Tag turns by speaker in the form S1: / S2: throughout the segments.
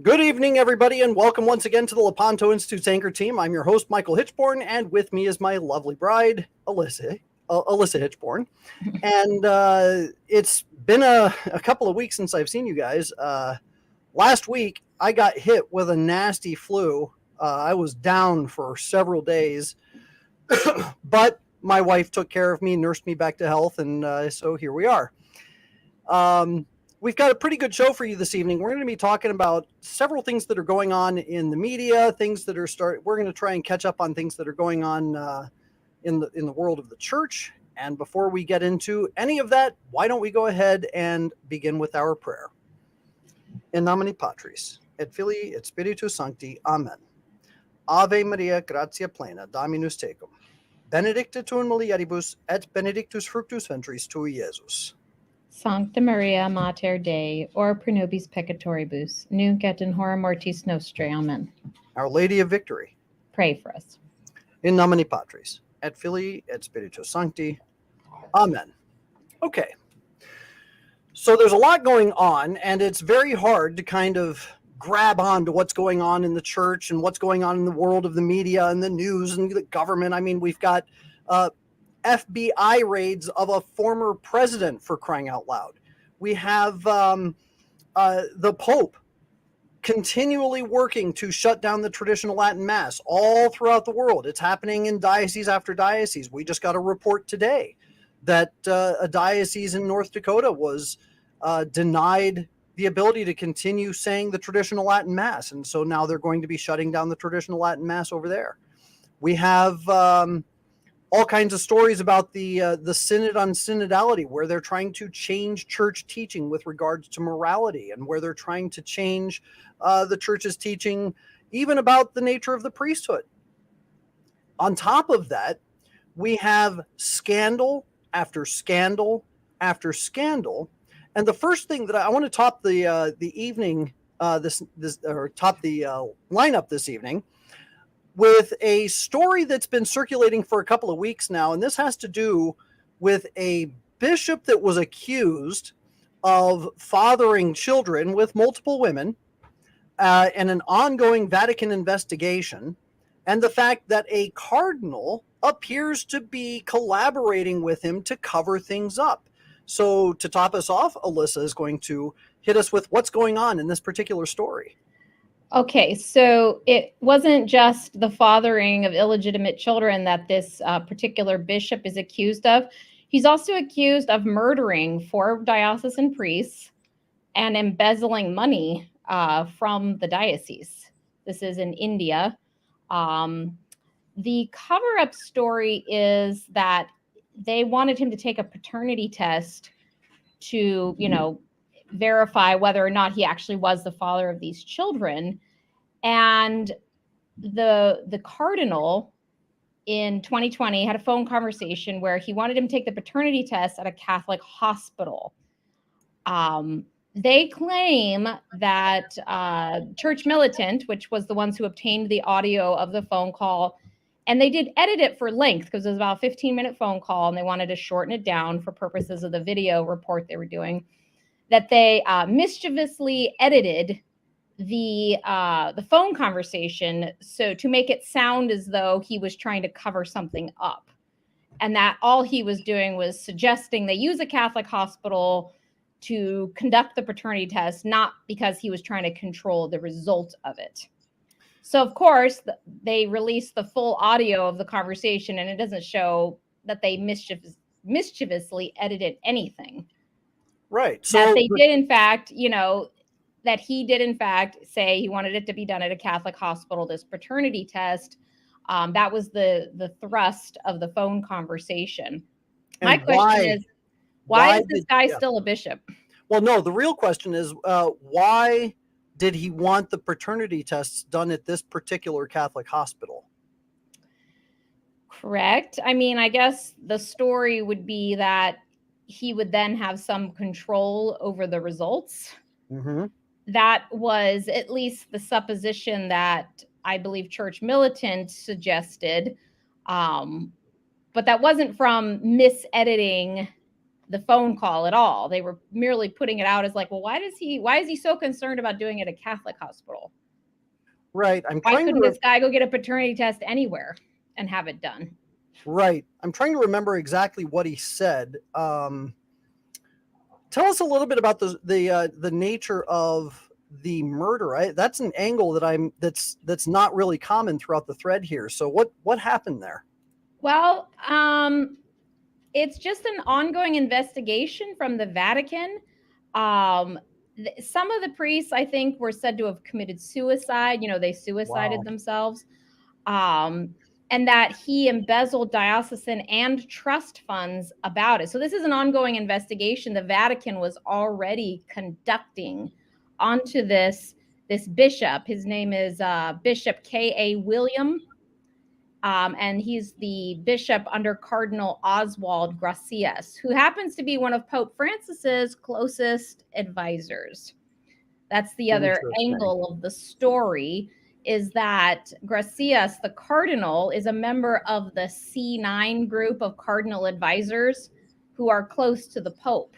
S1: Good evening, everybody, and welcome once again to the Lepanto Institute's Anchor Team. I'm your host, Michael Hitchborn, and with me is my lovely bride, Alyssa Hitchborn. And it's been a couple of weeks since I've seen you guys. Last week, I got hit with a nasty flu. I was down for several days, but my wife took care of me, nursed me back to health, and so here we are. We've got a pretty good show for you this evening. We're going to be talking about several things that are going on in the media, things that are We're going to try and catch up on things that are going on in the world of the church. And before we get into any of that, why don't we go ahead and begin with our prayer? In nomine Patris, et Filii, et Spiritus Sancti. Amen. Ave Maria, gratia plena, Dominus tecum. Benedicta tu in mulieribus, et benedictus fructus ventris tui, Iesus.
S2: Sancta Maria Mater Dei, ora pro nobis peccatoribus, nunc et in hora mortis nostrae. Amen.
S1: Our Lady of Victory.
S2: Pray for us.
S1: In nomine Patris, et Filii, et Spiritus Sancti. Amen. Okay. So there's a lot going on, and it's very hard to kind of grab onto what's going on in the church and what's going on in the world of the media and the news and the government. I mean, we've got FBI raids of a former president, for crying out loud. We have the Pope continually working to shut down the traditional Latin Mass all throughout the world. It's happening in diocese after diocese. We just got a report today that a diocese in North Dakota was denied the ability to continue saying the traditional Latin Mass. And so now they're going to be shutting down the traditional Latin Mass over there. We have all kinds of stories about the Synod on Synodality, where they're trying to change church teaching with regards to morality, and where they're trying to change the church's teaching even about the nature of the priesthood. On top of that, we have scandal after scandal after scandal. And the first thing that I want to top the evening, top the lineup this evening, with a story that's been circulating for a couple of weeks now. And this has to do with a bishop that was accused of fathering children with multiple women, and an ongoing Vatican investigation, and the fact that a cardinal appears to be collaborating with him to cover things up. So to top us off, Alyssa is going to hit us with what's going on in this particular story.
S2: Okay, so it wasn't just the fathering of illegitimate children that this particular bishop is accused of. He's also accused of murdering 4 diocesan priests and embezzling money from the diocese. This is in India. The cover-up story is that they wanted him to take a paternity test to, verify whether or not he actually was the father of these children. And the cardinal in 2020 had a phone conversation where he wanted him to take the paternity test at a Catholic hospital. They claim that Church Militant, which was the ones who obtained the audio of the phone call, and they did edit it for length because it was about a 15-minute phone call, and they wanted to shorten it down for purposes of the video report they were doing, that they mischievously edited the phone conversation so to make it sound as though he was trying to cover something up, and that all he was doing was suggesting they use a Catholic hospital to conduct the paternity test, not because he was trying to control the result of it. So of course they released the full audio of the conversation, and it doesn't show that they mischievously edited anything.
S1: Right.
S2: So that they did, in fact, that he did, in fact, say he wanted it to be done at a Catholic hospital, this paternity test. That was the thrust of the phone conversation. And my question is, why is this guy still a bishop?
S1: Well, no, the real question is, why did he want the paternity tests done at this particular Catholic hospital?
S2: Correct. I mean, I guess the story would be that he would then have some control over the results.
S1: Mm-hmm.
S2: That was at least the supposition that I believe Church Militant suggested. But that wasn't from misediting the phone call at all. They were merely putting it out as like, well, why is he so concerned about doing it at a Catholic hospital?
S1: Right.
S2: Why couldn't this guy go get a paternity test anywhere and have it done?
S1: Right. I'm trying to remember exactly what he said. Tell us a little bit about the nature of the murder. That's an angle that's not really common throughout the thread here. So what happened there?
S2: Well, it's just an ongoing investigation from the Vatican. Some of the priests, I think, were said to have committed suicide. They suicided themselves. And that he embezzled diocesan and trust funds about it. So this is an ongoing investigation the Vatican was already conducting onto this bishop. His name is Bishop K.A. William. And he's the bishop under Cardinal Oswald Gracias, who happens to be one of Pope Francis's closest advisors. That's the other angle of the story, is that Gracias, the cardinal, is a member of the C9 group of cardinal advisors who are close to the Pope.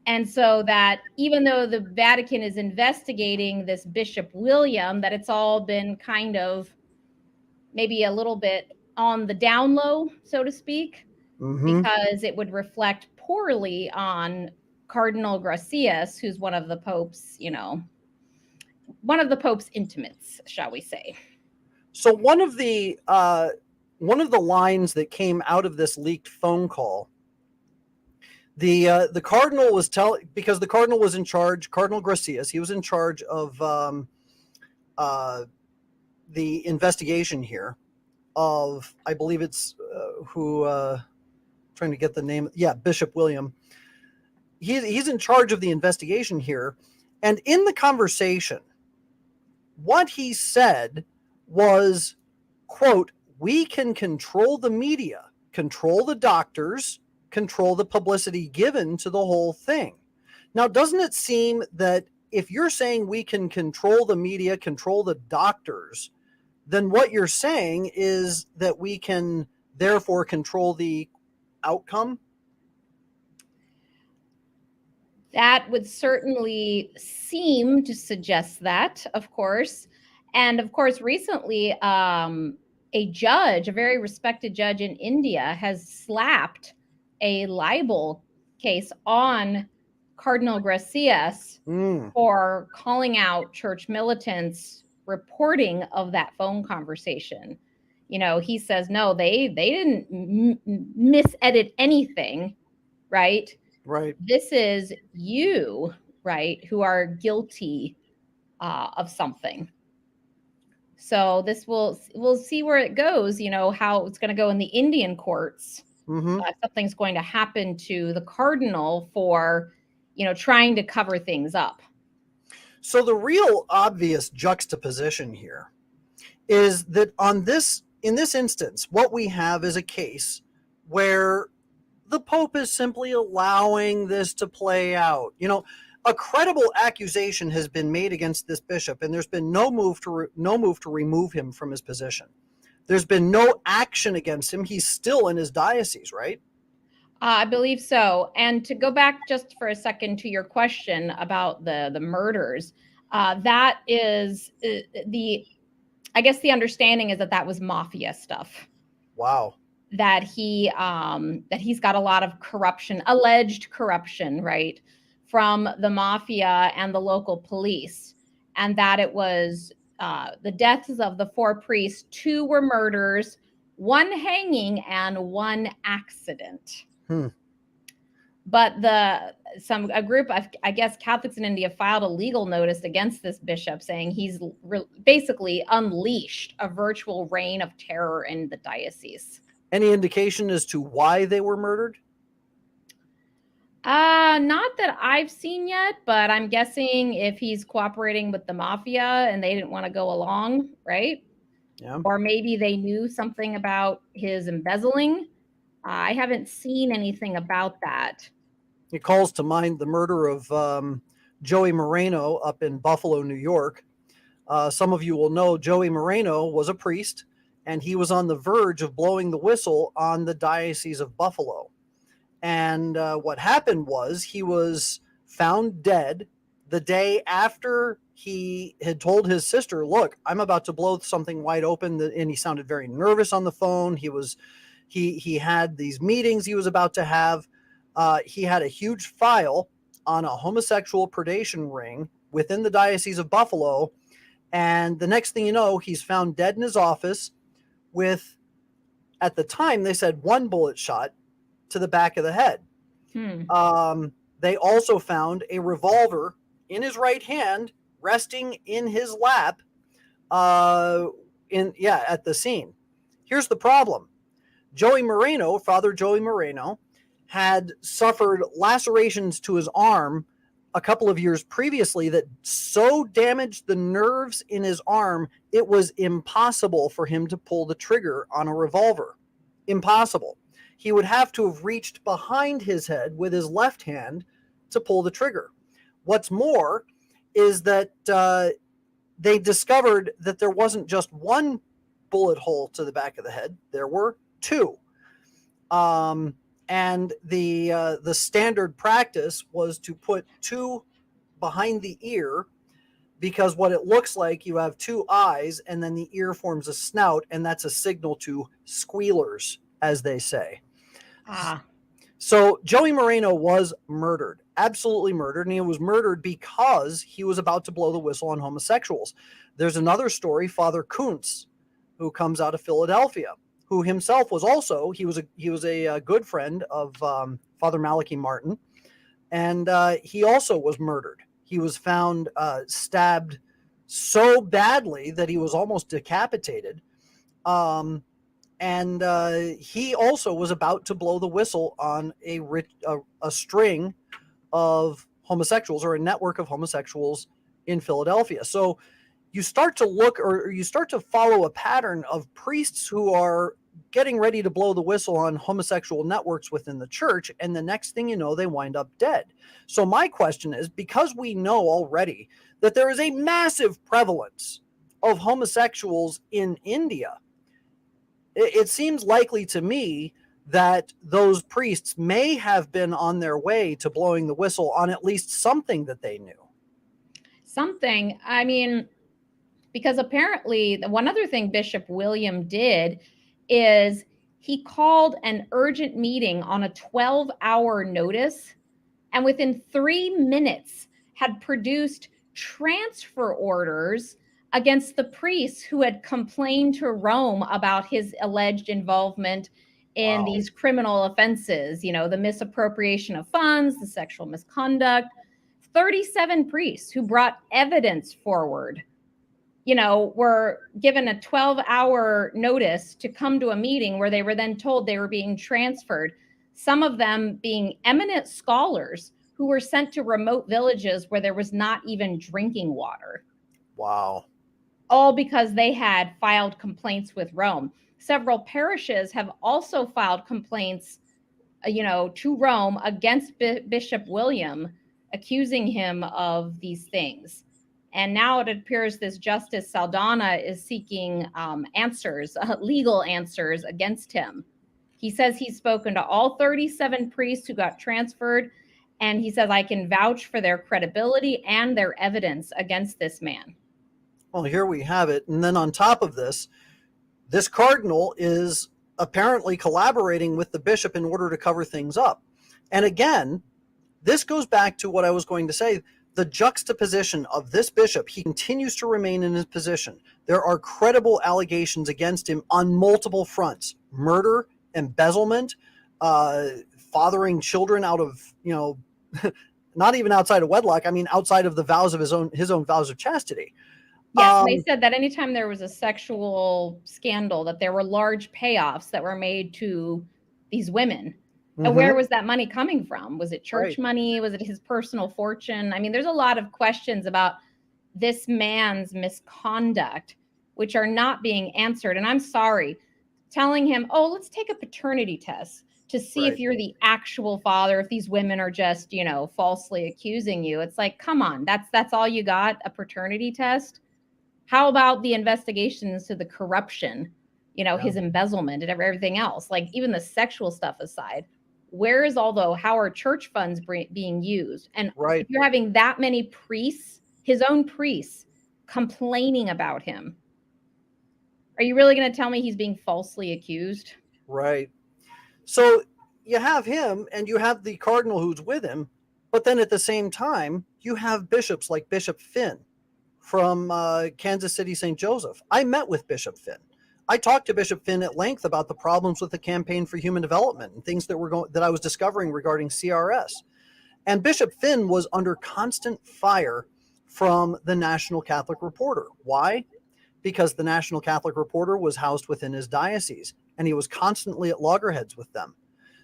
S2: And so that even though the Vatican is investigating this Bishop William, that it's all been kind of maybe a little bit on the down low, so to speak, because it would reflect poorly on Cardinal Gracias, who's one of the Pope's, one of the Pope's intimates, shall we say.
S1: So one of the lines that came out of this leaked phone call, the cardinal was because the cardinal was in charge, Cardinal Gracias, he was in charge of the investigation here of, I believe it's trying to get the name. Yeah, Bishop William. He's in charge of the investigation here. And in the conversation, what he said was, quote, "We can control the media, control the doctors, control the publicity given to the whole thing." Now, doesn't it seem that if you're saying we can control the media, control the doctors, then what you're saying is that we can therefore control the outcome?
S2: That would certainly seem to suggest that, of course. And of course, recently, a judge, a very respected judge in India, has slapped a libel case on Cardinal Gracias for calling out church militants' reporting of that phone conversation. He says, no, they didn't misedit anything, right?
S1: Right.
S2: This is you, right, who are guilty of something. So this we'll see where it goes, how it's going to go in the Indian courts. Something's going to happen to the cardinal for, trying to cover things up.
S1: So the real obvious juxtaposition here is that in this instance, what we have is a case where the Pope is simply allowing this to play out. A credible accusation has been made against this bishop, and there's been no move to remove him from his position. There's been no action against him. He's still in his diocese, right?
S2: I believe so. And to go back just for a second to your question about the murders, that is I guess the understanding is that was mafia stuff.
S1: Wow.
S2: That he's got a lot of corruption, alleged corruption, right, from the mafia and the local police, and that it was the deaths of the 4 priests. 2 were murders, 1 hanging, and 1 accident. But a group of, I guess, Catholics in India filed a legal notice against this bishop, saying he's basically unleashed a virtual reign of terror in the diocese.
S1: Any indication as to why they were murdered?
S2: Not that I've seen yet, but I'm guessing if he's cooperating with the mafia and they didn't want to go along, right?
S1: Yeah.
S2: Or maybe they knew something about his embezzling. I haven't seen anything about that.
S1: It calls to mind the murder of Joey Moreno up in Buffalo, New York. Some of you will know Joey Moreno was a priest, and he was on the verge of blowing the whistle on the Diocese of Buffalo. And what happened was he was found dead the day after he had told his sister, look, I'm about to blow something wide open. And he sounded very nervous on the phone. He had these meetings he was about to have. He had a huge file on a homosexual predation ring within the Diocese of Buffalo. And the next thing you know, he's found dead in his office with, at the time, they said 1 bullet shot to the back of the head. They also found a revolver in his right hand resting in his lap at the scene. Here's the problem. Father Joey Moreno, had suffered lacerations to his arm a couple of years previously that so damaged the nerves in his arm, it was impossible for him to pull the trigger on a revolver. Impossible. He would have to have reached behind his head with his left hand to pull the trigger. What's more is that they discovered that there wasn't just 1 bullet hole to the back of the head. There were 2. And the standard practice was to put 2 behind the ear, because what it looks like, you have 2 eyes and then the ear forms a snout, and that's a signal to squealers, as they say. So Joey Moreno was murdered, absolutely murdered, and he was murdered because he was about to blow the whistle on homosexuals. There's another story, Father Kuntz, who comes out of Philadelphia, who himself was also, he was a good friend of Father Malachi Martin, and he also was murdered. He was found stabbed so badly that he was almost decapitated. And he also was about to blow the whistle on a string of homosexuals, or a network of homosexuals in Philadelphia. So you start to look, or you start to follow a pattern of priests who are getting ready to blow the whistle on homosexual networks within the church, and the next thing you know, they wind up dead. So my question is, because we know already that there is a massive prevalence of homosexuals in India, it seems likely to me that those priests may have been on their way to blowing the whistle on at least something that they knew.
S2: Something. I mean, because apparently one other thing Bishop William did is he called an urgent meeting on a 12-hour notice, and within 3 minutes had produced transfer orders against the priests who had complained to Rome about his alleged involvement in these criminal offenses, the misappropriation of funds, the sexual misconduct. 37 priests who brought evidence forward, were given a 12-hour notice to come to a meeting where they were then told they were being transferred, some of them being eminent scholars who were sent to remote villages where there was not even drinking water.
S1: Wow.
S2: All because they had filed complaints with Rome. Several parishes have also filed complaints, to Rome against Bishop William, accusing him of these things. And now it appears this Justice Saldana is seeking answers, legal answers against him. He says he's spoken to all 37 priests who got transferred, and he says, I can vouch for their credibility and their evidence against this man.
S1: Well, here we have it. And then on top of this cardinal is apparently collaborating with the bishop in order to cover things up. And again, this goes back to what I was going to say, the juxtaposition of this bishop. He continues to remain in his position. There are credible allegations against him on multiple fronts: murder, embezzlement, fathering children out of, not even outside of wedlock. I mean, outside of the vows of his own vows of chastity.
S2: Yes, they said that anytime there was a sexual scandal, that there were large payoffs that were made to these women. Mm-hmm. And where was that money coming from? Was it church money? Was it his personal fortune? I mean, there's a lot of questions about this man's misconduct, which are not being answered. And I'm sorry, telling him, let's take a paternity test to see if you're the actual father, if these women are just, falsely accusing you. It's like, come on, that's all you got, a paternity test? How about the investigations to the corruption, his embezzlement and everything else? Like, even the sexual stuff aside, where is how are church funds being used? And
S1: Right.
S2: if you're having that many priests, his own priests, complaining about him, are you really going to tell me he's being falsely accused?
S1: Right. So you have him and you have the cardinal who's with him, but then at the same time, you have bishops like Bishop Finn from Kansas City, St. Joseph. I met with Bishop Finn. I talked to Bishop Finn at length about the problems with the Campaign for Human Development and things that I was discovering regarding CRS. And Bishop Finn was under constant fire from the National Catholic Reporter. Why? Because the National Catholic Reporter was housed within his diocese, and he was constantly at loggerheads with them.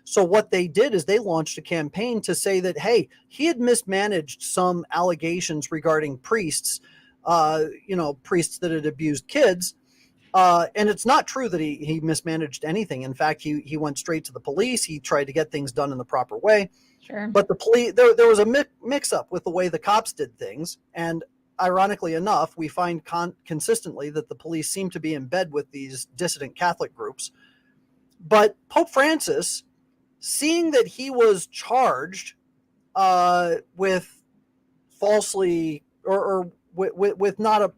S1: So what they did is they launched a campaign to say that, hey, he had mismanaged some allegations regarding priests, priests that had abused kids. And it's not true that he mismanaged anything. In fact, he went straight to the police. He tried to get things done in the proper way.
S2: Sure.
S1: But the police, there was a mix-up with the way the cops did things. And ironically enough, we find consistently that the police seem to be in bed with these dissident Catholic groups. But Pope Francis, seeing that he was charged with falsely or with not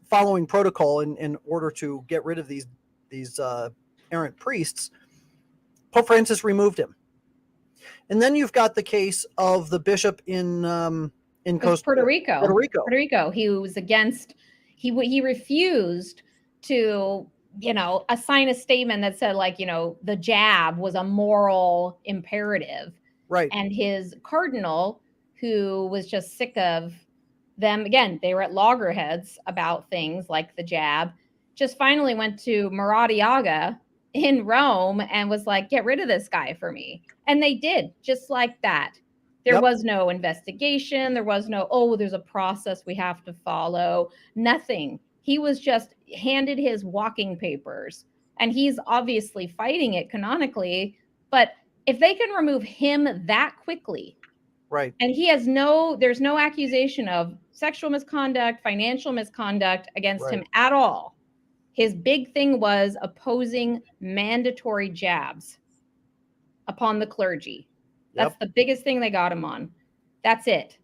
S1: following protocol in order to get rid of these errant priests, Pope Francis removed him. And then you've got the case of the bishop in
S2: Puerto Rico. He was against. He refused to, assign a statement that said, like, the jab was a moral imperative.
S1: Right.
S2: And his cardinal, who was just sick of them, again, they were at loggerheads about things like the jab, just finally went to Maradiaga in Rome and was like, get rid of this guy for me. And they did, just like that. There was no investigation. There was no, there's a process we have to follow. Nothing. He was just handed his walking papers, and he's obviously fighting it canonically. But if they can remove him that quickly,
S1: right,
S2: and there's no accusation of sexual misconduct, financial misconduct against him at all. His big thing was opposing mandatory jabs upon the clergy. That's the biggest thing they got him on. That's it.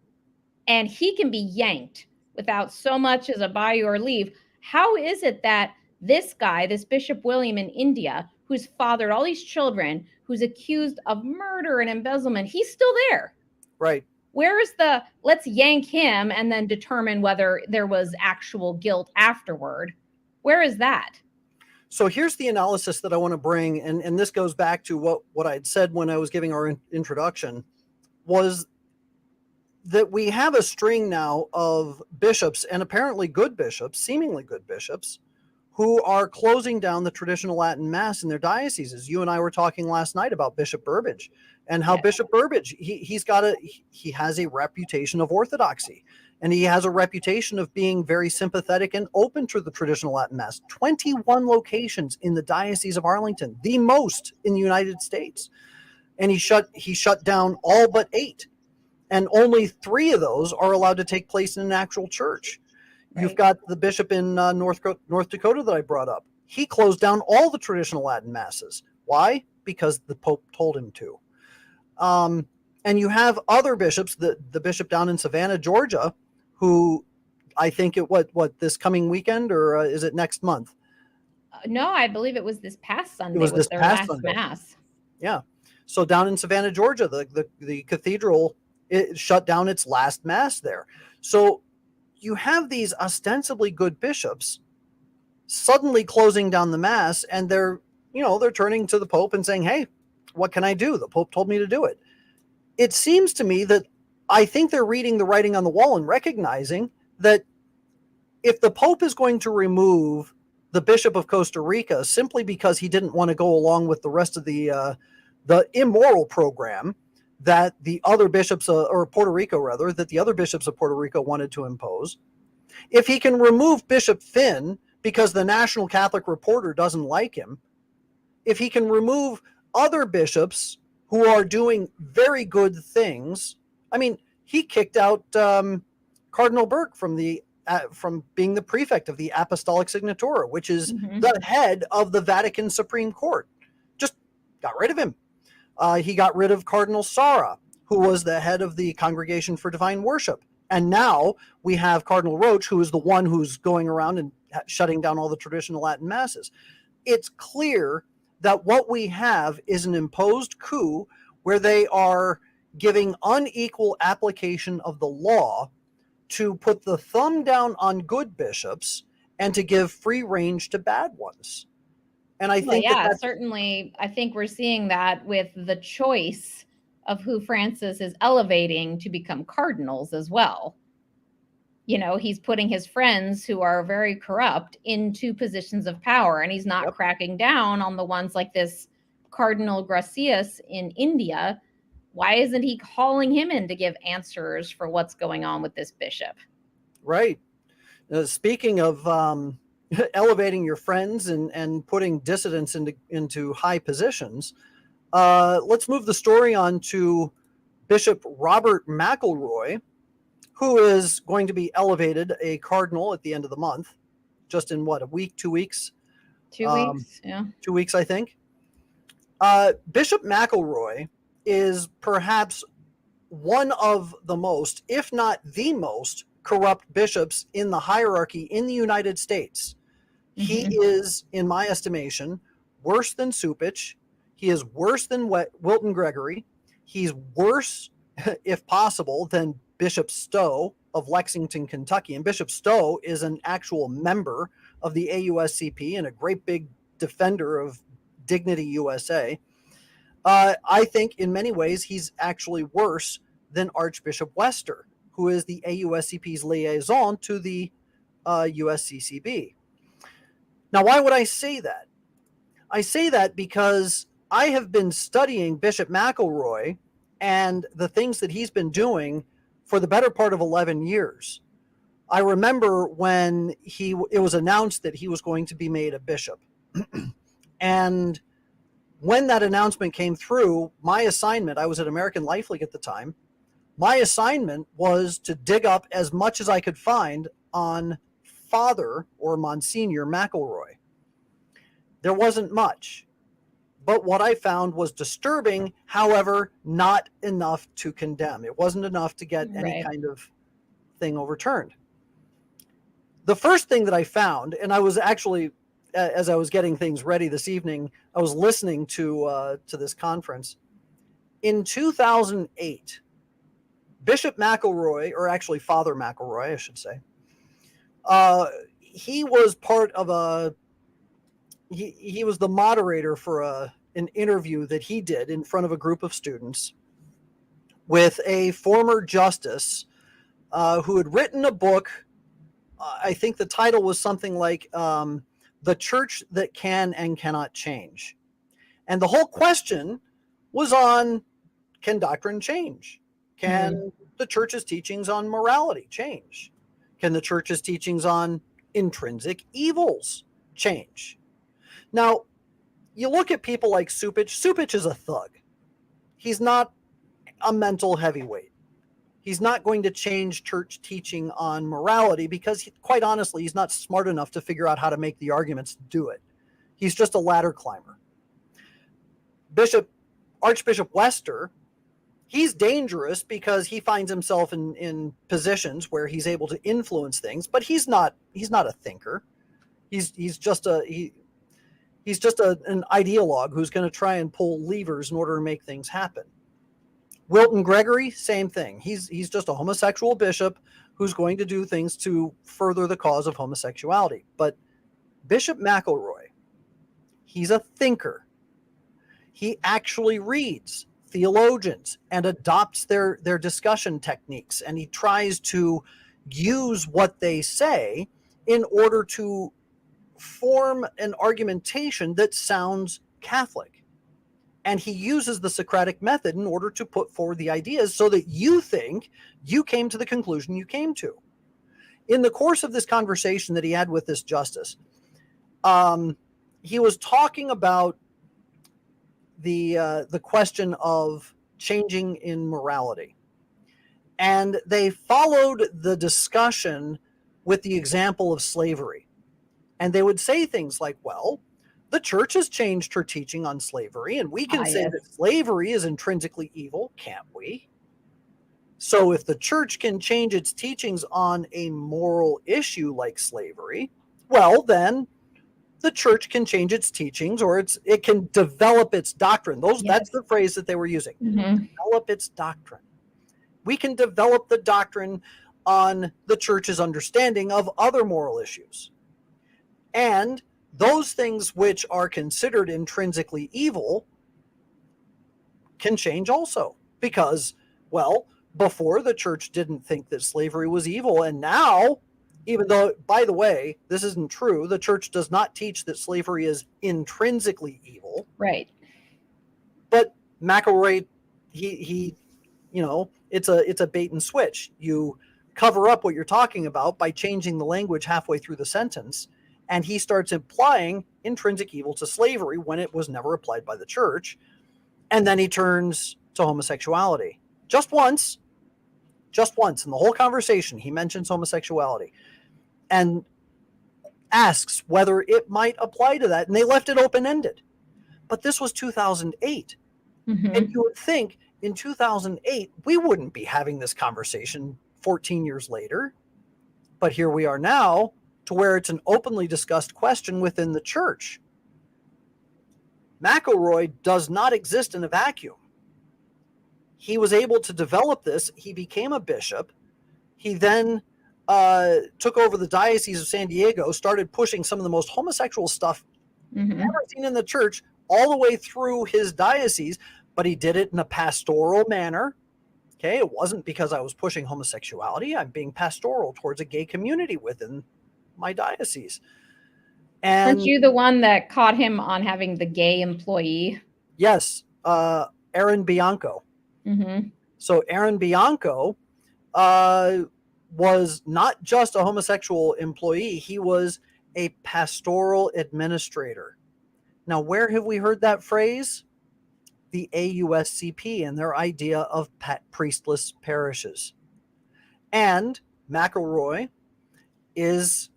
S2: And he can be yanked without so much as a by your leave. How is it that this guy, this Bishop William in India, who's fathered all these children, who's accused of murder and embezzlement, he's still there?
S1: Right.
S2: Where is let's yank him and then determine whether there was actual guilt afterward? Where is that?
S1: So here's the analysis that I want to bring, and this goes back to what I had said when I was giving our introduction, was that we have a string now of bishops, and apparently good bishops, seemingly good bishops, who are closing down the traditional Latin Mass in their dioceses. You and I were talking last night about Bishop Burbage and how Bishop Burbage, he has a reputation of orthodoxy, and he has a reputation of being very sympathetic and open to the traditional Latin Mass. 21 locations in the Diocese of Arlington, the most in the United States. And he shut down all but 8. And only 3 of those are allowed to take place in an actual church. Right. You've got the bishop in North Dakota that I brought up. He closed down all the traditional Latin Masses. Why? Because the Pope told him to. And you have other bishops, the bishop down in Savannah, Georgia, who I think this coming weekend, or is it next month?
S2: No, I believe it was this past Sunday.
S1: It was
S2: their last Sunday. Mass.
S1: Yeah. So down in Savannah, Georgia, the cathedral, it shut down its last Mass there. So you have these ostensibly good bishops suddenly closing down the Mass, and they're turning to the Pope and saying, hey, what can I do? The Pope told me to do it. It seems to me that I think they're reading the writing on the wall and recognizing that if the Pope is going to remove the Bishop of Costa Rica simply because he didn't want to go along with the rest of the immoral program that the other bishops, or Puerto Rico rather, that the other bishops of Puerto Rico wanted to impose, if he can remove Bishop Finn because the National Catholic Reporter doesn't like him, if he can remove other bishops who are doing very good things. I mean, he kicked out Cardinal Burke from being the prefect of the Apostolic Signatura, which is the head of the Vatican Supreme Court. Just got rid of him. He got rid of Cardinal Sarah, who was the head of the Congregation for Divine Worship. And now we have Cardinal Roche, who is the one who's going around and shutting down all the traditional Latin masses. It's clear that what we have is an imposed coup where they are giving unequal application of the law to put the thumb down on good bishops and to give free range to bad ones. And I think
S2: certainly. I think we're seeing that with the choice of who Francis is elevating to become cardinals as well. You know, he's putting his friends who are very corrupt into positions of power, and he's not cracking down on the ones like this Cardinal Gracias in India. Why isn't he calling him in to give answers for what's going on with this bishop?
S1: Right. Speaking of elevating your friends and putting dissidents into high positions, let's move the story on to Bishop Robert McElroy, who is going to be elevated a cardinal at the end of the month, just in what, a week, 2 weeks?
S2: 2 weeks, yeah.
S1: 2 weeks, I think. Bishop McElroy is perhaps one of the most, if not the most, corrupt bishops in the hierarchy in the United States. Mm-hmm. He is, in my estimation, worse than Cupich. He is worse than Wilton Gregory. He's worse, if possible, than Bishop Stowe of Lexington, Kentucky. And Bishop Stowe is an actual member of the AUSCP and a great big defender of Dignity USA. I think in many ways he's actually worse than Archbishop Wester, who is the AUSCP's liaison to the USCCB. Now, why would I say that? I say that because I have been studying Bishop McElroy and the things that he's been doing for the better part of 11 years. I remember when it was announced that he was going to be made a bishop. And when that announcement came through, my assignment, I was at American Life League at the time, my assignment was to dig up as much as I could find on Father or Monsignor McElroy. There wasn't much, but what I found was disturbing, however, not enough to condemn. It wasn't enough to get any kind of thing overturned. The first thing that I found, and I was actually, as I was getting things ready this evening, I was listening to this conference. In 2008, Bishop McElroy, or actually Father McElroy, I should say, he was part of he was the moderator for an interview that he did in front of a group of students with a former justice who had written a book. I think the title was something like The Church That Can and Cannot Change. And the whole question was on, can doctrine change? Can the church's teachings on morality change? Can the church's teachings on intrinsic evils change? Now, you look at people like Cupich. Cupich is a thug. He's not a mental heavyweight. He's not going to change church teaching on morality because, quite honestly, he's not smart enough to figure out how to make the arguments to do it. He's just a ladder climber. Archbishop Wester, he's dangerous because he finds himself in positions where he's able to influence things, but he's not a thinker. He's just an ideologue who's going to try and pull levers in order to make things happen. Wilton Gregory, same thing. He's just a homosexual bishop who's going to do things to further the cause of homosexuality. But Bishop McElroy, he's a thinker. He actually reads theologians and adopts their discussion techniques, and he tries to use what they say in order to form an argumentation that sounds Catholic. And he uses the Socratic method in order to put forward the ideas so that you think you came to the conclusion you came to. In the course of this conversation that he had with this justice, he was talking about the question of changing in morality. And they followed the discussion with the example of slavery. And they would say things like, well, the church has changed her teaching on slavery, and we can say
S2: yes.
S1: that slavery is intrinsically evil, can't we? So if the church can change its teachings on a moral issue like slavery, well, then the church can change its teachings, or it can develop its doctrine. That's
S2: Yes.
S1: the phrase that they were using.
S2: Mhm.
S1: Develop its doctrine. We can develop the doctrine on the church's understanding of other moral issues. And those things which are considered intrinsically evil can change also, because, well, before the church didn't think that slavery was evil, and now, even though, by the way, this isn't true, the church does not teach that slavery is intrinsically evil.
S2: Right.
S1: But McElroy, he it's a bait and switch. You cover up what you're talking about by changing the language halfway through the sentence, and he starts implying intrinsic evil to slavery when it was never applied by the church. And then he turns to homosexuality. Just once in the whole conversation, he mentions homosexuality and asks whether it might apply to that. And they left it open-ended. But this was 2008.
S2: Mhm.
S1: And you would think in 2008, we wouldn't be having this conversation 14 years later. But here we are now, to where it's an openly discussed question within the church. McElroy does not exist in a vacuum. He was able to develop this. He became a bishop. He then took over the Diocese of San Diego, started pushing some of the most homosexual stuff
S2: Mhm.
S1: ever seen in the church all the way through his diocese, but he did it in a pastoral manner. Okay, it wasn't because I was pushing homosexuality. I'm being pastoral towards a gay community within my diocese. And
S2: Weren't you the one that caught him on having the gay employee?
S1: yes, Aaron Bianco.
S2: Mm-hmm.
S1: So Aaron Bianco was not just a homosexual employee, he was a pastoral administrator. Now, where have we heard that phrase? The AUSCP and their idea of priestless parishes. And McElroy is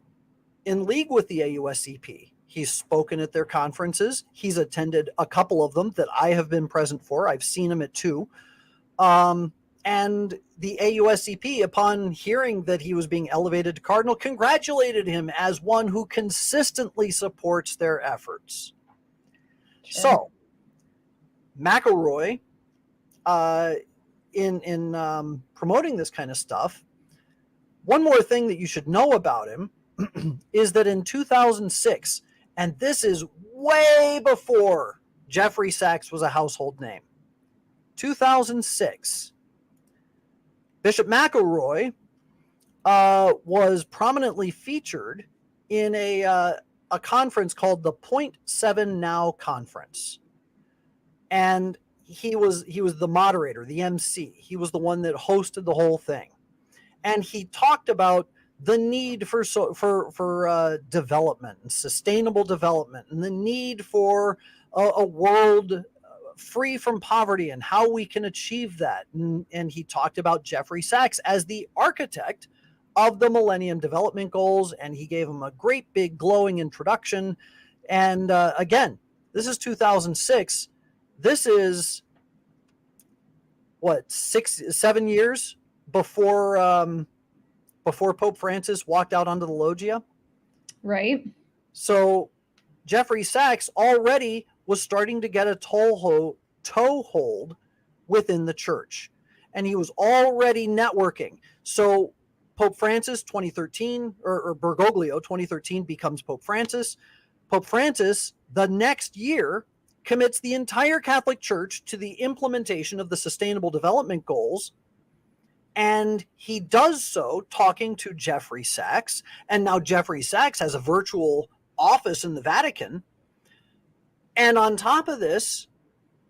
S1: in league with the AUSCP. He's spoken at their conferences. He's attended a couple of them that I have been present for. I've seen him at two. And the AUSCP, upon hearing that he was being elevated to cardinal, congratulated him as one who consistently supports their efforts.
S2: Sure.
S1: So, McElroy, in promoting this kind of stuff, one more thing that you should know about him is that in 2006, and this is way before Jeffrey Sachs was a household name, 2006, Bishop McElroy was prominently featured in a conference called the Point 7 Now Conference. And he was the moderator, the MC. He was the one that hosted the whole thing. And he talked about the need for development and sustainable development, and the need for a world free from poverty and how we can achieve that. And he talked about Jeffrey Sachs as the architect of the Millennium Development Goals, and he gave him a great big glowing introduction. And again, this is 2006. This is what, 7 years before Pope Francis walked out onto the loggia.
S2: Right.
S1: So Jeffrey Sachs already was starting to get a toehold within the church, and he was already networking. So Pope Francis 2013, or Bergoglio 2013, becomes Pope Francis. Pope Francis the next year commits the entire Catholic Church to the implementation of the Sustainable Development Goals. And he does so talking to Jeffrey Sachs. And now Jeffrey Sachs has a virtual office in the Vatican. And on top of this,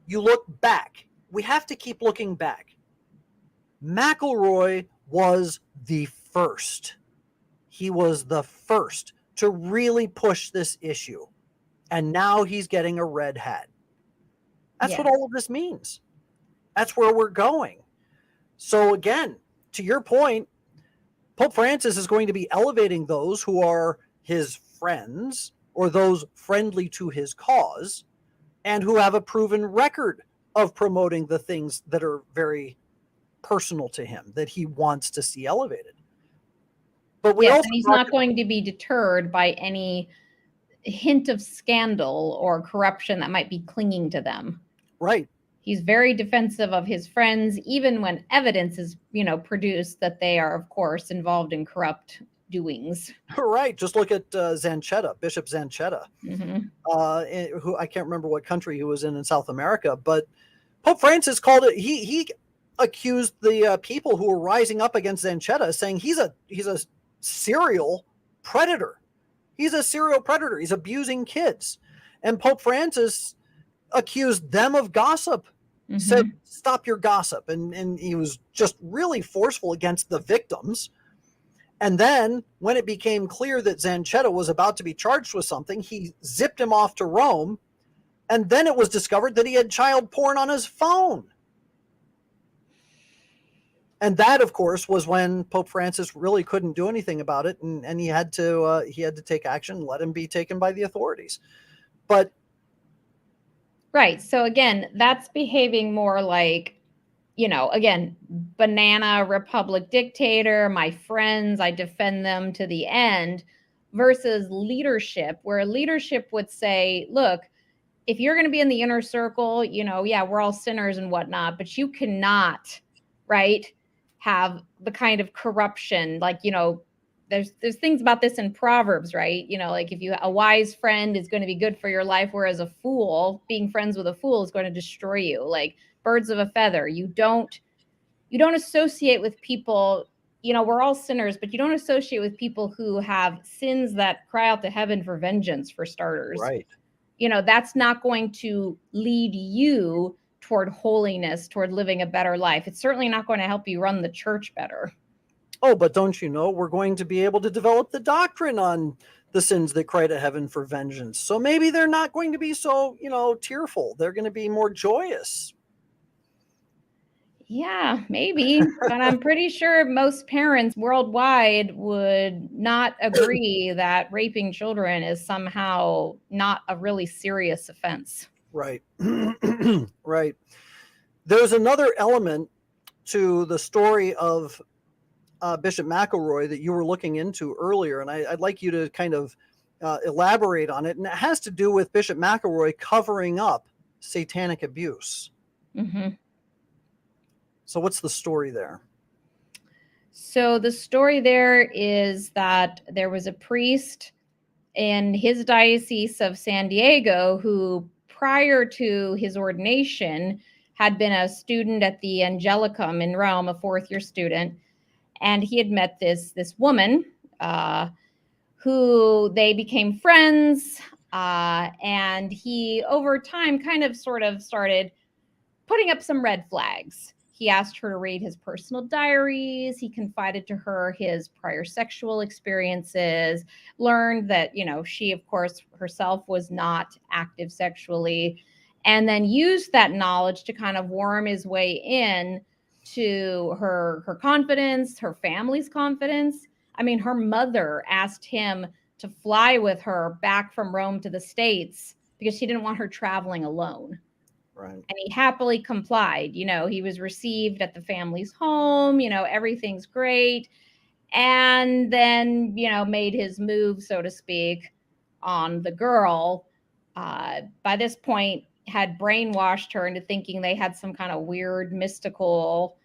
S1: you look back. We have to keep looking back. McElroy was the first. He was the first to really push this issue. And now he's getting a red hat. That's what all of this means. That's where we're going. So again, to your point, Pope Francis is going to be elevating those who are his friends or those friendly to his cause and who have a proven record of promoting the things that are very personal to him that he wants to see elevated. But we
S2: Yes,
S1: also
S2: and he's
S1: talked
S2: not going to be deterred by any hint of scandal or corruption that might be clinging to them.
S1: right.
S2: He's very defensive of his friends, even when evidence is, produced that they are, of course, involved in corrupt doings.
S1: Right. Just look at Zanchetta, Bishop Zanchetta,
S2: Hmm.
S1: who I can't remember what country he was in South America, but Pope Francis called it. He accused the people who were rising up against Zanchetta, saying he's a serial predator. He's a serial predator. He's abusing kids, and Pope Francis accused them of gossip. Said, stop your gossip. And he was just really forceful against the victims. And then when it became clear that Zanchetta was about to be charged with something, he zipped him off to Rome. And then it was discovered that he had child porn on his phone. And that, of course, was when Pope Francis really couldn't do anything about it. And he had to take action and let him be taken by the authorities. But
S2: right. So again, that's behaving more like, again, banana republic dictator, my friends, I defend them to the end, versus leadership, where leadership would say, look, if you're going to be in the inner circle, yeah, we're all sinners and whatnot, but you cannot, right, have the kind of corruption, like, there's things about this in Proverbs, right? Like if a wise friend is going to be good for your life, whereas a fool, being friends with a fool is going to destroy you. Like birds of a feather. You don't associate with people, we're all sinners, but you don't associate with people who have sins that cry out to heaven for vengeance, for starters.
S1: right.
S2: That's not going to lead you toward holiness, toward living a better life. It's certainly not going to help you run the church better.
S1: Oh, but don't you know, we're going to be able to develop the doctrine on the sins that cry to heaven for vengeance. So maybe they're not going to be so, tearful. They're going to be more joyous.
S2: Yeah, maybe. But I'm pretty sure most parents worldwide would not agree that raping children is somehow not a really serious offense.
S1: Right. Right. There's another element to the story of Bishop McElroy that you were looking into earlier, and I'd like you to kind of elaborate on it. And it has to do with Bishop McElroy covering up satanic abuse.
S2: Mm-hmm.
S1: So what's the story there?
S2: So the story there is that there was a priest in his diocese of San Diego who, prior to his ordination, had been a student at the Angelicum in Rome, a fourth-year student. And he had met this woman who they became friends. And he, over time, kind of sort of started putting up some red flags. He asked her to read his personal diaries. He confided to her his prior sexual experiences, learned that, she, of course, herself was not active sexually, and then used that knowledge to kind of worm his way in to her confidence, her family's confidence. I mean, her mother asked him to fly with her back from Rome to the States because she didn't want her traveling alone.
S1: Right.
S2: And he happily complied. He was received at the family's home, everything's great. And then, made his move, so to speak, on the girl. By this point, had brainwashed her into thinking they had some kind of weird mystical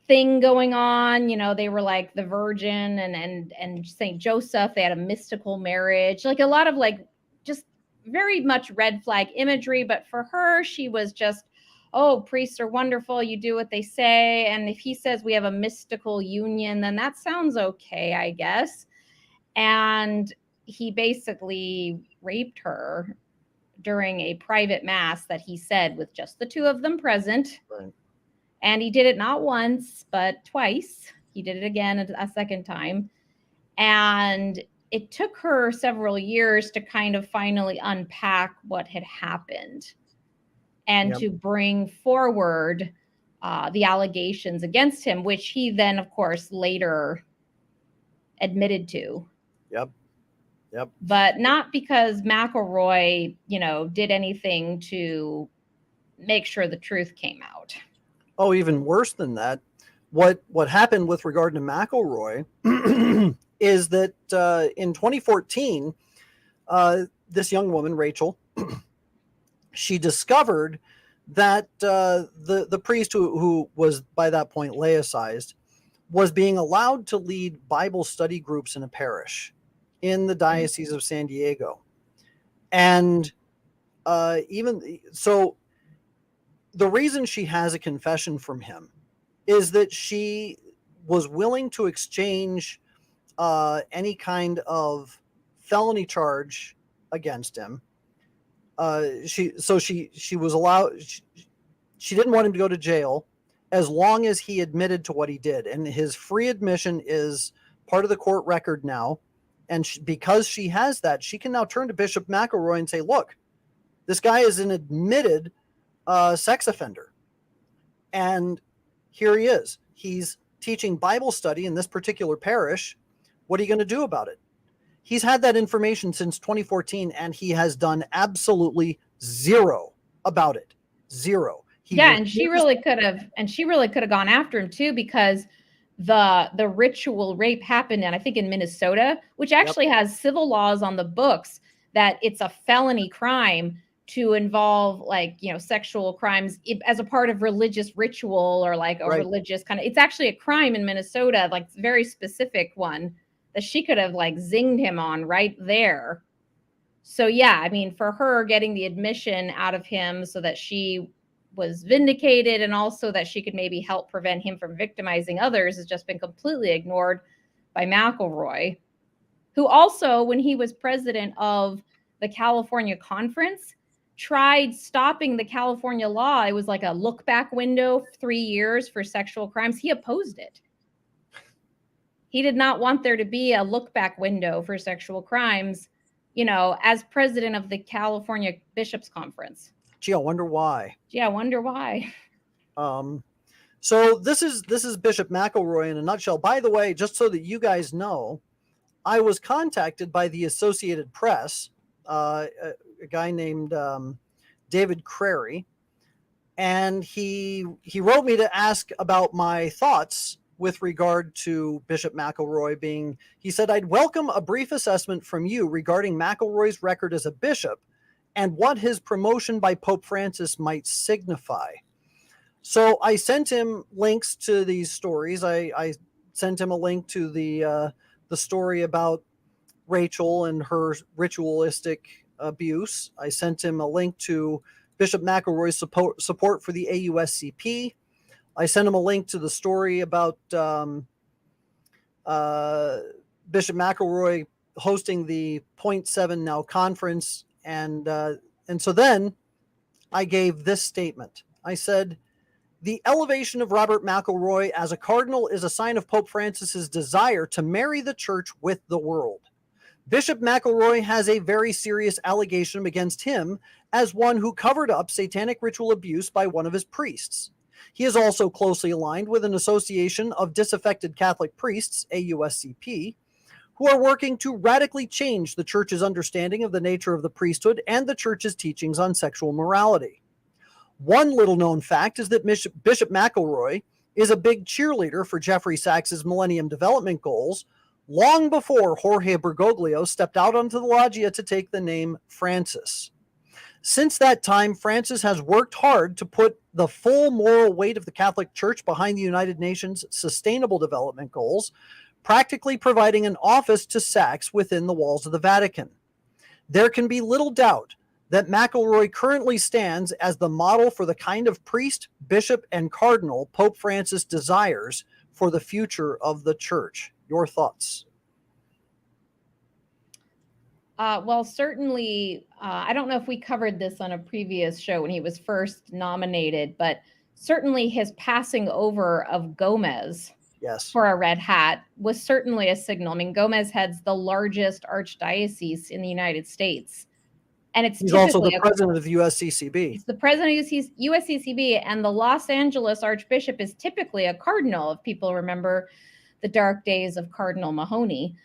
S2: thing going on. They were like the Virgin and Saint Joseph. They had a mystical marriage, like a lot of like just very much red flag imagery. But for her, she was just, oh, priests are wonderful. You do what they say. And if he says we have a mystical union, then that sounds okay, I guess. And he basically raped her during a private mass that he said with just the two of them present.
S1: Right.
S2: And he did it not once, but twice. He did it again a second time. And it took her several years to kind of finally unpack what had happened and
S1: Yep.
S2: to bring forward the allegations against him, which he then, of course, later admitted to.
S1: Yep. Yep.
S2: But not because McElroy, did anything to make sure the truth came out.
S1: Oh, even worse than that, what happened with regard to McElroy is that in 2014, this young woman, Rachel, she discovered that the priest who was by that point laicized was being allowed to lead Bible study groups in a parish in the Diocese of San Diego. And even so, the reason she has a confession from him is that she was willing to exchange any kind of felony charge against him. She was allowed. She didn't want him to go to jail as long as he admitted to what he did, and his free admission is part of the court record now. And because she has that, she can now turn to Bishop McElroy and say, "Look, this guy is an admitted sex offender, and here he is. He's teaching Bible study in this particular parish. What are you going to do about it?" He's had that information since 2014, and he has done absolutely zero about it. Zero.
S2: And she really could have gone after him too, because the ritual rape happened, and I think in Minnesota, which actually has civil laws on the books that it's a felony crime to involve sexual crimes as a part of religious ritual or religious kind of. It's actually a crime in Minnesota, very specific one that she could have zinged him on right there. So yeah, I mean, for her getting the admission out of him so that she was vindicated, and also that she could maybe help prevent him from victimizing others, has just been completely ignored by McElroy, who also, when he was president of the California Conference, tried stopping the California law. It was like a look back window, 3 years for sexual crimes. He opposed it. He did not want there to be a look back window for sexual crimes, as president of the California Bishops Conference.
S1: Gee, I wonder why. So this is Bishop McElroy in a nutshell. By the way, just so that you guys know, I was contacted by the Associated Press, a guy named David Crary, and he wrote me to ask about my thoughts with regard to Bishop McElroy he said, "I'd welcome a brief assessment from you regarding McElroy's record as a bishop and what his promotion by Pope Francis might signify." So I sent him links to these stories. I sent him a link to the story about Rachel and her ritualistic abuse. I sent him a link to Bishop McElroy's support for the AUSCP. I sent him a link to the story about Bishop McElroy hosting the Point 7 Now conference. And so then I gave this statement. I said, "The elevation of Robert McElroy as a cardinal is a sign of Pope Francis's desire to marry the church with the world. Bishop McElroy has a very serious allegation against him as one who covered up satanic ritual abuse by one of his priests. He is also closely aligned with an association of disaffected Catholic priests, AUSCP, who are working to radically change the church's understanding of the nature of the priesthood and the church's teachings on sexual morality. One little known fact is that Bishop McElroy is a big cheerleader for Jeffrey Sachs's Millennium Development Goals long before Jorge Bergoglio stepped out onto the loggia to take the name Francis. Since that time, Francis has worked hard to put the full moral weight of the Catholic Church behind the United Nations Sustainable Development Goals, practically providing an office to Sachs within the walls of the Vatican. There can be little doubt that McElroy currently stands as the model for the kind of priest, bishop, and cardinal Pope Francis desires for the future of the church." Your thoughts?
S2: Well, certainly, I don't know if we covered this on a previous show when he was first nominated, but certainly his passing over of Gomez for a red hat was certainly a signal. I mean, Gomez heads the largest archdiocese in the United States. And he's also the president of USCCB. He's the president of USCCB, and the Los Angeles Archbishop is typically a cardinal, if people remember the dark days of Cardinal Mahoney.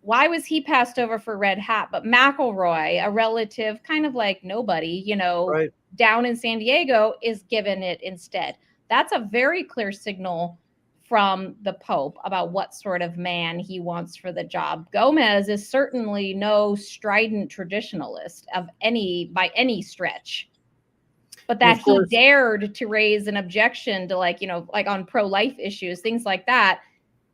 S2: why was he passed over for red hat, but McElroy, a relative, kind of like nobody,
S1: Right.
S2: down in San Diego, is given it instead? That's a very clear signal from the Pope about what sort of man he wants for the job. Gomez is certainly no strident traditionalist by any stretch. But
S1: And
S2: that
S1: of
S2: he
S1: course,
S2: dared to raise an objection to like on pro-life issues, things like that,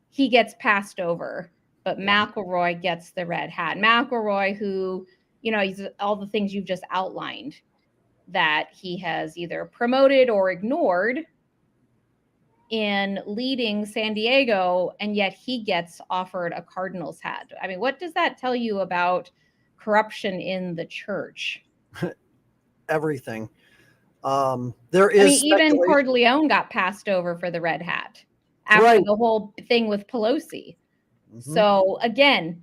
S2: he gets passed over. But
S1: yeah.
S2: McElroy gets the red hat. McElroy, who, he's all the things you've just outlined that he has either promoted or ignored in leading San Diego, and yet he gets offered a Cardinals hat. I mean, what does that tell you about corruption in the church?
S1: Everything. There
S2: I
S1: is
S2: mean, even
S1: speculation.
S2: Corleone got passed over for the red hat after
S1: Right.
S2: the whole thing with Pelosi.
S1: Hmm.
S2: So again,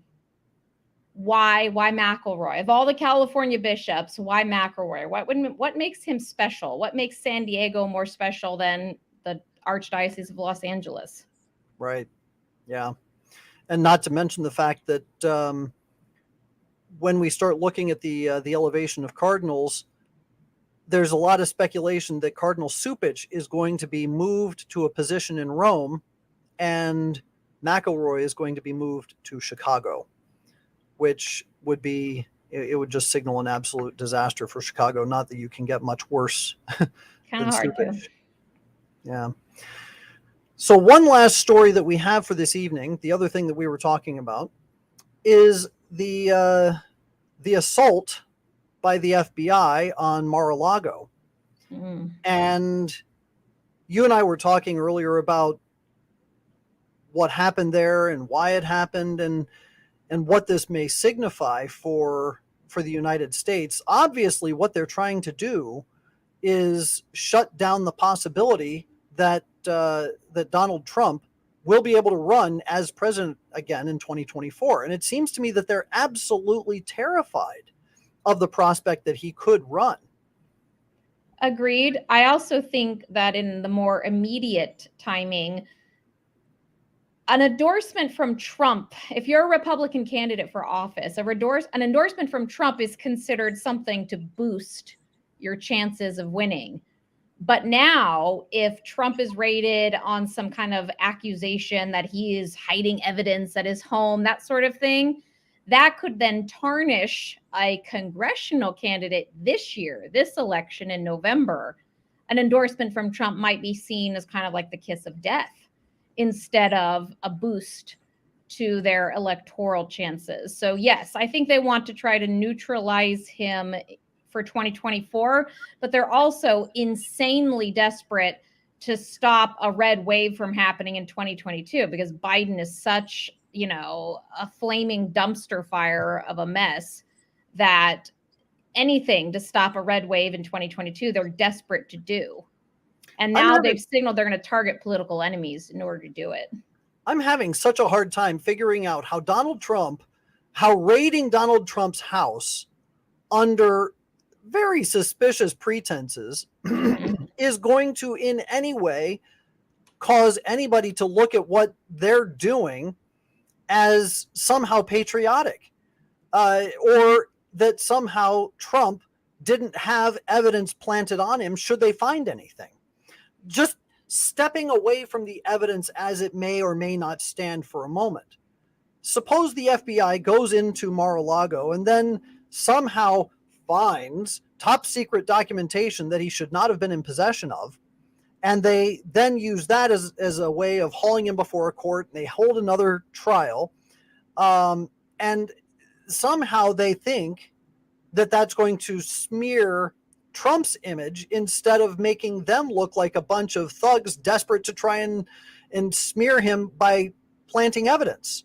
S2: why McElroy? Of all the California bishops, why McElroy? What makes him special? What makes San Diego more special than the Archdiocese of Los Angeles?
S1: Right. Yeah. And not to mention the fact that when we start looking at the elevation of cardinals, there's a lot of speculation that Cardinal Cupich is going to be moved to a position in Rome, and McElroy is going to be moved to Chicago, which would be, it would just signal an absolute disaster for Chicago. Not that you can get much worse
S2: Kind
S1: than
S2: of hard to.
S1: Cupich. Yeah. So one last story that we have for this evening, the other thing that we were talking about, is the assault by the FBI on Mar-a-Lago.
S2: Mm.
S1: And you and I were talking earlier about what happened there and why it happened, and what this may signify for the United States. Obviously, what they're trying to do is shut down the possibility that that Donald Trump will be able to run as president again in 2024. And it seems to me that they're absolutely terrified of the prospect that he could run.
S2: Agreed. I also think that in the more immediate timing, an endorsement from Trump, if you're a Republican candidate for office, an endorsement from Trump is considered something to boost your chances of winning. But now, if Trump is raided on some kind of accusation that he is hiding evidence at his home, that sort of thing, that could then tarnish a congressional candidate this year, this election in November. An endorsement from Trump might be seen as kind of like the kiss of death instead of a boost to their electoral chances. So yes, I think they want to try to neutralize him for 2024, but they're also insanely desperate to stop a red wave from happening in 2022 because Biden is such, a flaming dumpster fire of a mess that anything to stop a red wave in 2022, they're desperate to do. And now they've signaled they're going to target political enemies in order to do it.
S1: I'm having such a hard time figuring out how raiding Donald Trump's house under very suspicious pretenses is going to in any way cause anybody to look at what they're doing as somehow patriotic, or that somehow Trump didn't have evidence planted on him should they find anything. Just stepping away from the evidence as it may or may not stand for a moment. Suppose the FBI goes into Mar-a-Lago and then somehow finds top secret documentation that he should not have been in possession of, and they then use that as a way of hauling him before a court, and they hold another trial, and somehow they think that that's going to smear Trump's image instead of making them look like a bunch of thugs desperate to try and smear him by planting evidence.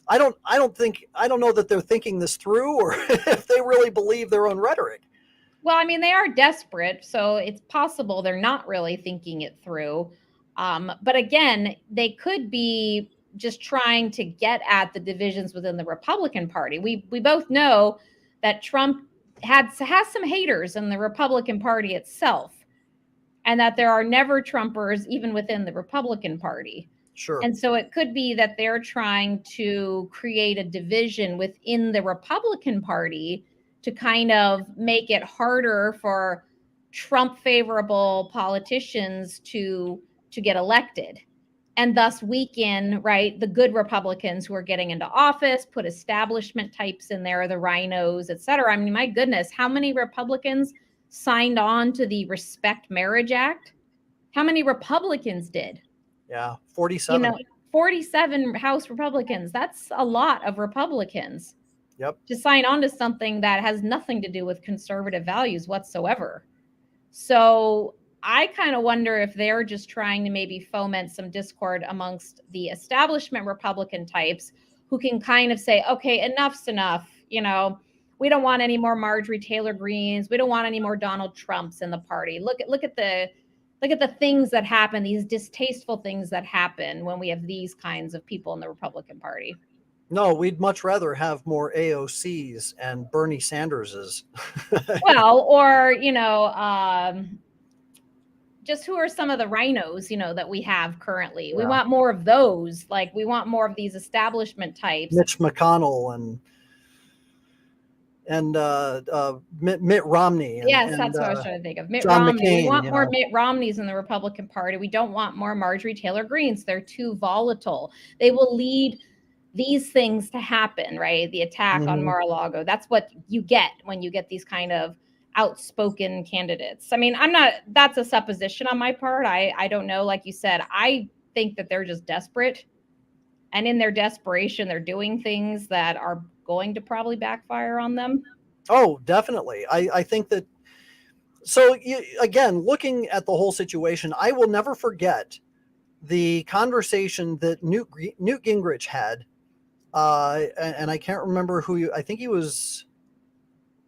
S1: I don't know that they're thinking this through, or if they really believe their own rhetoric.
S2: Well, I mean, they are desperate, so it's possible they're not really thinking it through. But again, they could be just trying to get at the divisions within the Republican Party. We both know that Trump has some haters in the Republican Party itself, and that there are never Trumpers even within the Republican Party.
S1: Sure.
S2: And so it could be that they're trying to create a division within the Republican Party to kind of make it harder for Trump favorable politicians to get elected, and thus weaken, right, the good Republicans who are getting into office, put establishment types in there, the rhinos, et cetera. I mean, my goodness, how many Republicans signed on to the Respect Marriage Act? How many Republicans did?
S1: Yeah,
S2: You
S1: 47.
S2: know, 47 House Republicans. That's a lot of Republicans
S1: Yep.
S2: to sign on to something that has nothing to do with conservative values whatsoever. So I kind of wonder if they're just trying to maybe foment some discord amongst the establishment Republican types who can kind of say, okay, enough's enough. We don't want any more Marjorie Taylor Greens. We don't want any more Donald Trumps in the party. Look at the things that happen, these distasteful things that happen when we have these kinds of people in the Republican Party.
S1: No, we'd much rather have more AOCs and Bernie Sanderses.
S2: Well, or just who are some of the rhinos, that we have currently.
S1: Yeah.
S2: We want more of those. Like, we want more of these establishment types.
S1: Mitch McConnell and Mitt Romney.
S2: Yes, that's what I was trying to think of. Mitt
S1: John
S2: Romney.
S1: McCain,
S2: We want more Mitt Romneys in the Republican Party. We don't want more Marjorie Taylor Greens. They're too volatile. They will lead these things to happen, right? The attack on Mar-a-Lago. That's what you get when you get these kind of outspoken candidates. I mean, that's a supposition on my part. I don't know. Like you said, I think that they're just desperate. And in their desperation, they're doing things that are going to probably backfire on them.
S1: Oh, definitely. I think that. So again, looking at the whole situation, I will never forget the conversation that Newt Gingrich had. And I can't remember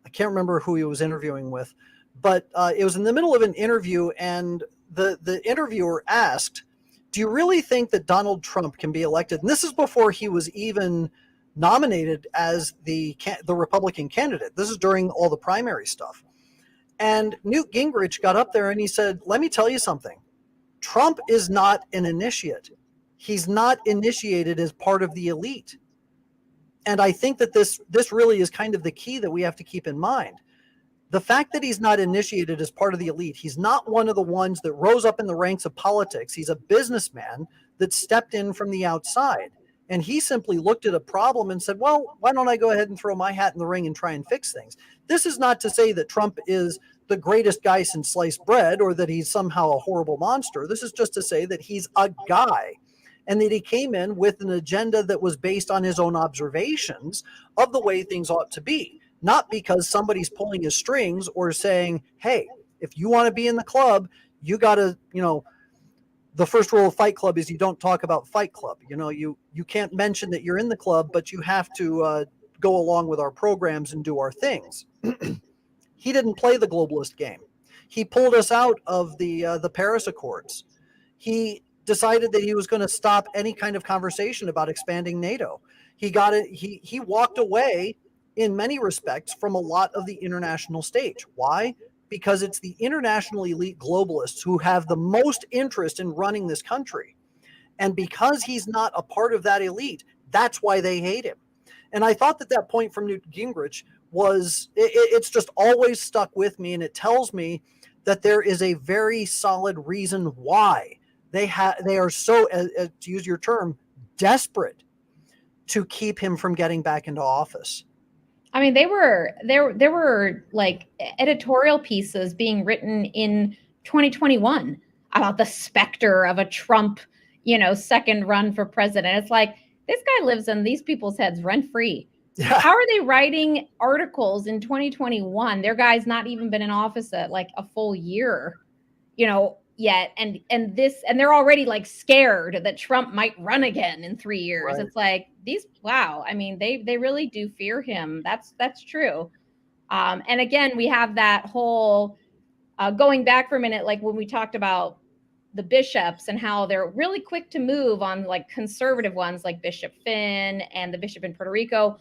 S1: I can't remember who he was interviewing with, but it was in the middle of an interview, and the interviewer asked, do you really think that Donald Trump can be elected? And this is before he was even nominated as the Republican candidate. This is during all the primary stuff. And Newt Gingrich got up there and he said, let me tell you something. Trump is not an initiate. He's not initiated as part of the elite. And I think that this really is kind of the key that we have to keep in mind. The fact that he's not initiated as part of the elite, he's not one of the ones that rose up in the ranks of politics. He's a businessman that stepped in from the outside. And he simply looked at a problem and said, well, why don't I go ahead and throw my hat in the ring and try and fix things? This is not to say that Trump is the greatest guy since sliced bread or that he's somehow a horrible monster. This is just to say that he's a guy, and that he came in with an agenda that was based on his own observations of the way things ought to be, not because somebody's pulling his strings or saying, hey, if you want to be in the club, you got to, the first rule of Fight Club is you don't talk about Fight Club. You can't mention that you're in the club, but you have to go along with our programs and do our things. He didn't play the globalist game. He pulled us out of the Paris Accords. He decided that he was going to stop any kind of conversation about expanding NATO. He walked away in many respects from a lot of the international stage. Why? Because it's the international elite globalists who have the most interest in running this country. And because he's not a part of that elite, that's why they hate him. And I thought that point from Newt Gingrich it's just always stuck with me. And it tells me that there is a very solid reason why they are so, to use your term, desperate to keep him from getting back into office.
S2: I mean, there were like editorial pieces being written in 2021 about the specter of a Trump, second run for president. It's like, this guy lives in these people's heads rent free. Yeah. How are they writing articles in 2021? Their guy's not even been in office at like a full year, yet. And they're already like scared that Trump might run again in 3 years. Right. It's like wow. I mean, they really do fear him. That's true. And again, we have that whole going back for a minute, like when we talked about the bishops and how they're really quick to move on like conservative ones like Bishop Finn and the bishop in Puerto Rico,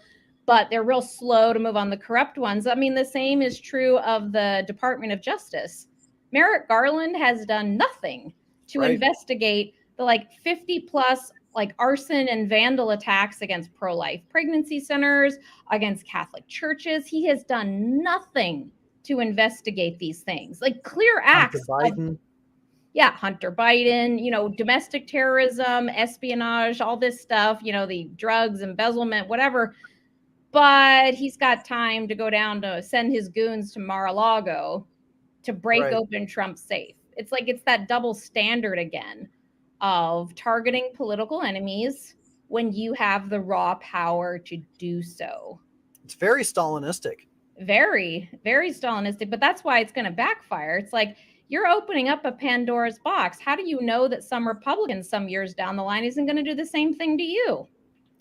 S2: but they're real slow to move on the corrupt ones. I mean, the same is true of the Department of Justice. Merrick Garland has done nothing to investigate the like 50 plus like arson and vandal attacks against pro-life pregnancy centers, against Catholic churches. He has done nothing to investigate these things. Like clear
S1: Hunter
S2: acts of,
S1: Biden.
S2: yeah, Hunter Biden, domestic terrorism, espionage, all this stuff, the drugs, embezzlement, whatever. But he's got time to go down to send his goons to Mar-a-Lago to break
S1: Right.
S2: open Trump's safe. It's like it's that double standard again of targeting political enemies when you have the raw power to do so.
S1: It's very Stalinistic.
S2: Very, very Stalinistic, but that's why it's going to backfire. It's like you're opening up a Pandora's box. How do you know that some Republican some years down the line isn't going to do the same thing to you?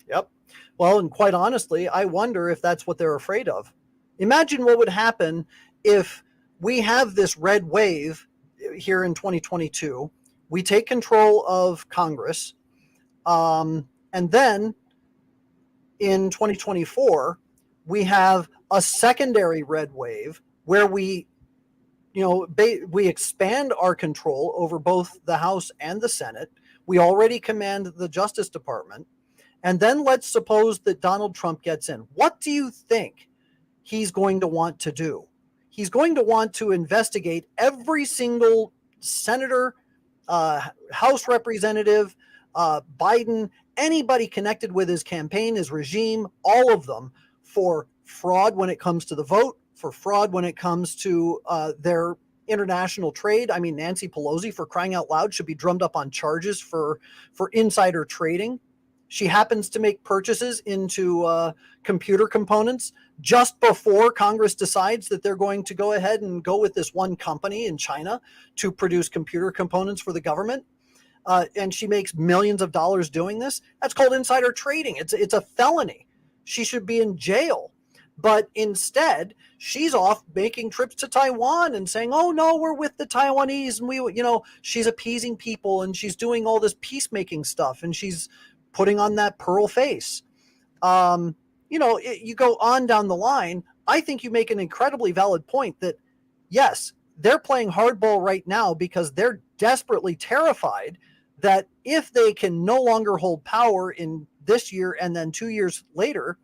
S1: Yep. Well, and quite honestly, I wonder if that's what they're afraid of. Imagine what would happen if we have this red wave here in 2022. We take control of Congress, and then in 2024, we have a secondary red wave where we expand our control over both the House and the Senate. We already command the Justice Department. And then let's suppose that Donald Trump gets in. What do you think he's going to want to do? He's going to want to investigate every single senator, House representative, Biden, anybody connected with his campaign, his regime, all of them, for fraud when it comes to the vote, for fraud when it comes to their international trade. I mean, Nancy Pelosi, for crying out loud, should be drummed up on charges for insider trading. She happens to make purchases into computer components just before Congress decides that they're going to go ahead and go with this one company in China to produce computer components for the government. And she makes millions of dollars doing this. That's called insider trading. It's a felony. She should be in jail. But instead, she's off making trips to Taiwan and saying, oh, no, we're with the Taiwanese. And she's appeasing people and she's doing all this peacemaking stuff and she's putting on that pearl face. You go on down the line. I think you make an incredibly valid point that, yes, they're playing hardball right now because they're desperately terrified that if they can no longer hold power in this year and then 2 years later,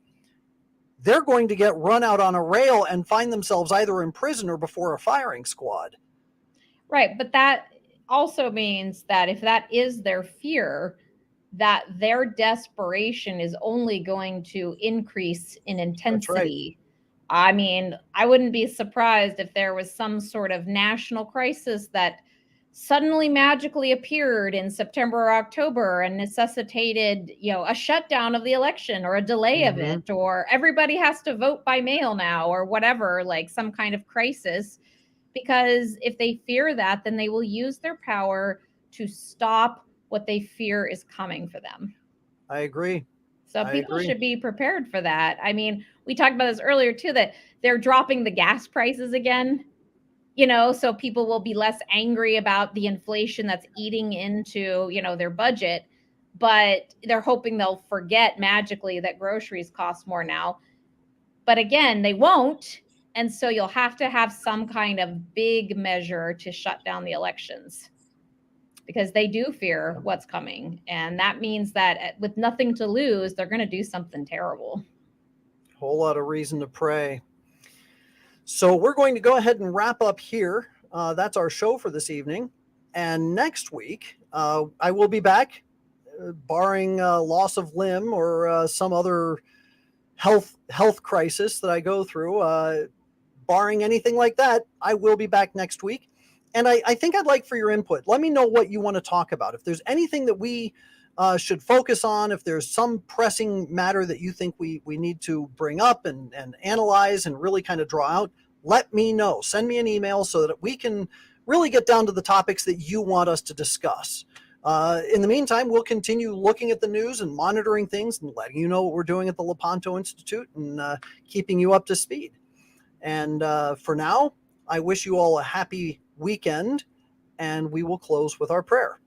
S1: they're going to get run out on a rail and find themselves either in prison or before a firing squad.
S2: Right. But that also means that if that is their fear, that their desperation is only going to increase in intensity. Right. I mean, I wouldn't be surprised if there was some sort of national crisis that suddenly magically appeared in September or October and necessitated, a shutdown of the election or a delay of it, or everybody has to vote by mail now or whatever, like some kind of crisis. Because if they fear that, then they will use their power to stop what they fear is coming for them.
S1: I agree.
S2: So people should be prepared for that. I mean, we talked about this earlier too, that they're dropping the gas prices again, so people will be less angry about the inflation that's eating into, their budget, but they're hoping they'll forget magically that groceries cost more now. But again, they won't. And so you'll have to have some kind of big measure to shut down the elections, because they do fear what's coming. And that means that with nothing to lose, they're going to do something terrible.
S1: Whole lot of reason to pray. So we're going to go ahead and wrap up here. That's our show for this evening. And next week, I will be back, barring loss of limb or some other health crisis that I go through. Barring anything like that, I will be back next week. And I think I'd like for your input. Let me know what you want to talk about. If there's anything that we should focus on, if there's some pressing matter that you think we need to bring up and analyze and really kind of draw out, let me know. Send me an email so that we can really get down to the topics that you want us to discuss. In the meantime, we'll continue looking at the news and monitoring things and letting you know what we're doing at the Lepanto Institute and keeping you up to speed. And for now, I wish you all a happy weekend, and we will close with our prayer.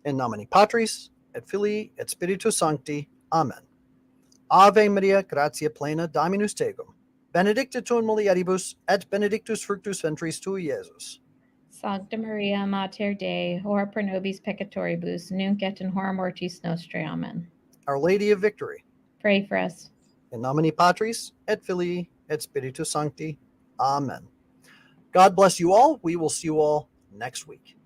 S1: In nomine Patris, et Filii, et Spiritus Sancti. Amen. Ave Maria, gratia plena, Dominus tecum. Benedicta tu in mulieribus, et benedictus fructus ventris tui, Iesus.
S2: Sancta Maria Mater Dei, ora pro nobis peccatoribus, nunc et in hora mortis nostrae. Amen.
S1: Our Lady of Victory.
S2: Pray for us.
S1: In nomine Patris, et Filii, et Spiritus Sancti. Amen. God bless you all. We will see you all next week.